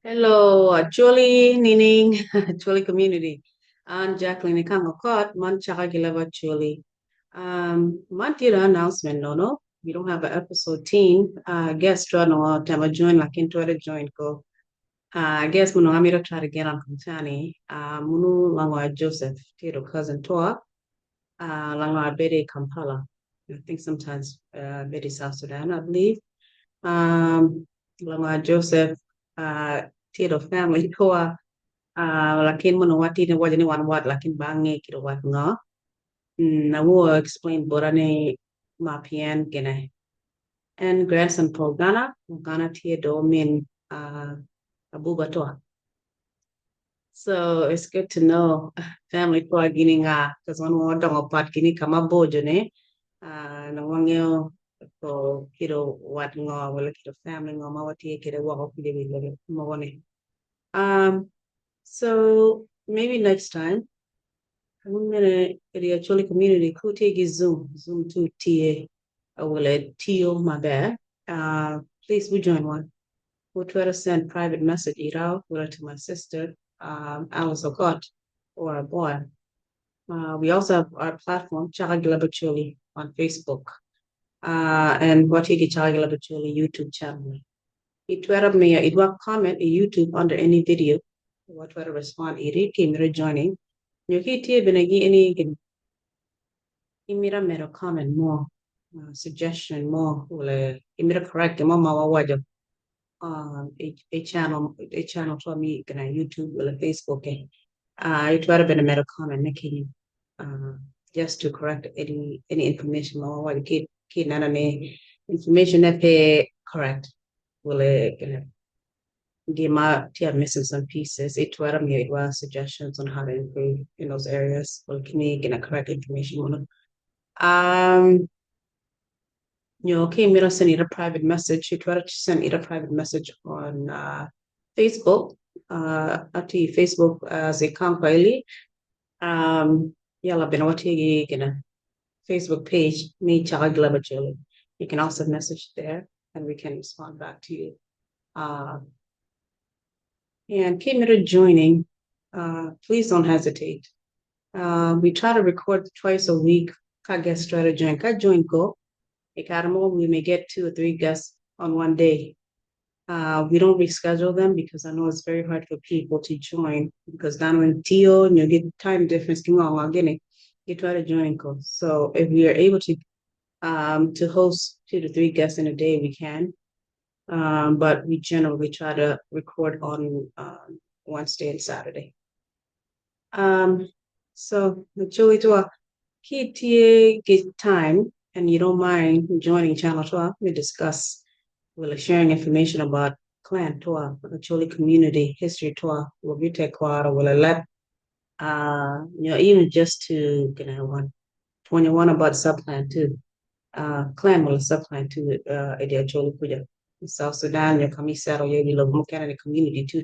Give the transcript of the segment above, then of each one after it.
Hello, Acholi, Nining, Acholi community. And Jacqueline Kangokot, Man Chaka Gilava Acholi. Man tira announcement, no. We don't have an episode team. Guest run or Tama join, like into the join go. I guess Muno Amira try to get on Kuntani. Munu Langwa Joseph, Tito cousin Toa, Langwa Bede Kampala. I think sometimes Bede South Sudan, I believe. Langwa Joseph, Tito family Toa. Lakin mo wati na wajani wan wat lakin bangi kiro wat nga na wo explain borane mapian gene and grandson Paul Ghana tie do min abuba to. So it's good to know family ko gini nga because one mo dong pat gini kama bojo ne na wangyo ko kiro wat nga wala kiro family nga mawati kiro wako pili wili mawani. So maybe next time I'm gonna the actually community could take Zoom to TA will TO my bad. Please we join one. We'll try to send private message it out to my sister, Alice Okot or a boy. We also have our platform, Chaka Leb Acholi on Facebook. And what he Chaka Leb Acholi YouTube channel. It will comment in YouTube under any video. What will respond it came joining. You can benegi any imira mero comment more suggestion more wala imira correct mo mawawajo a channel to me kana YouTube or Facebook it would have been a mero comment making just to correct any information mawawajo ki nana ne information that pay correct wala kana the amount are missing some pieces. It was suggestions on how to improve in those areas. Well, can you get a correct information? Okay, mira send it a private message. You try to send it a private message on Facebook. At Facebook as a company. Yalla binawati gina Facebook page, me child Glabachili. You can also message there and we can respond back to you. And Kimira joining, please don't hesitate. We try to record twice a week. Ka guest try to join. Ka join go. We may get 2 or 3 guests on one day. We don't reschedule them because I know it's very hard for people to join because down in Tio and you get time difference you try to join go. So if we are able to host 2 to 3 guests in a day, we can. But we generally try to record on Wednesday and Saturday. So Julie to a key get time and you don't mind joining channel 12, we discuss sharing information about clan tour, Acholi community history tour, will be take or will let even just to 21 about subplan too. Clan will subplan to the Acholi Puja. South Sudan, your commissar or your local community too,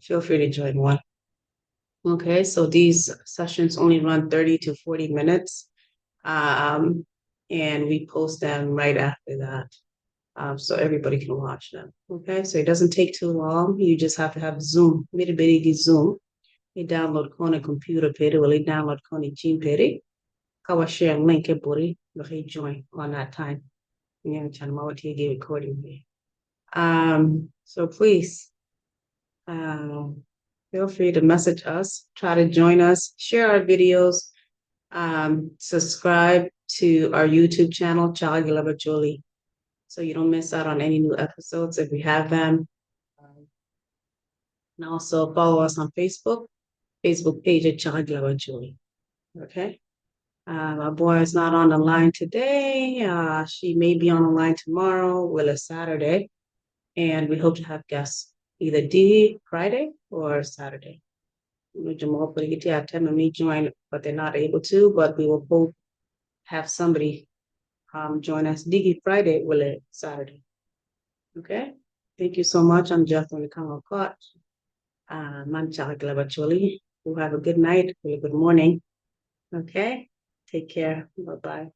feel free to join one. Okay, so these sessions only run 30 to 40 minutes. And we post them right after that. So everybody can watch them. Okay, so it doesn't take too long. You just have to have Zoom. Miri Zoom. You download Kona computer peri, well, you download Kona Gene peri. Kawa share link e bori, you join on that time. You know, what you get recording. So please, feel free to message us, try to join us, share our videos, subscribe to our YouTube channel, Chaka Leb Acholi, so you don't miss out on any new episodes if we have them. And also follow us on Facebook page at Chaka Leb Acholi. Okay. My boy is not on the line today. She may be on the line tomorrow, well, it's Saturday. And we hope to have guests either Friday or Saturday. Jamal join, but they're not able to, but we will both have somebody join us Digi Friday, will it Saturday. Okay. Thank you so much. I'm Jacqueline Kangokot. Man Chaka Leb Acholi. We'll have a good night, a good morning. Okay. Take care. Bye-bye.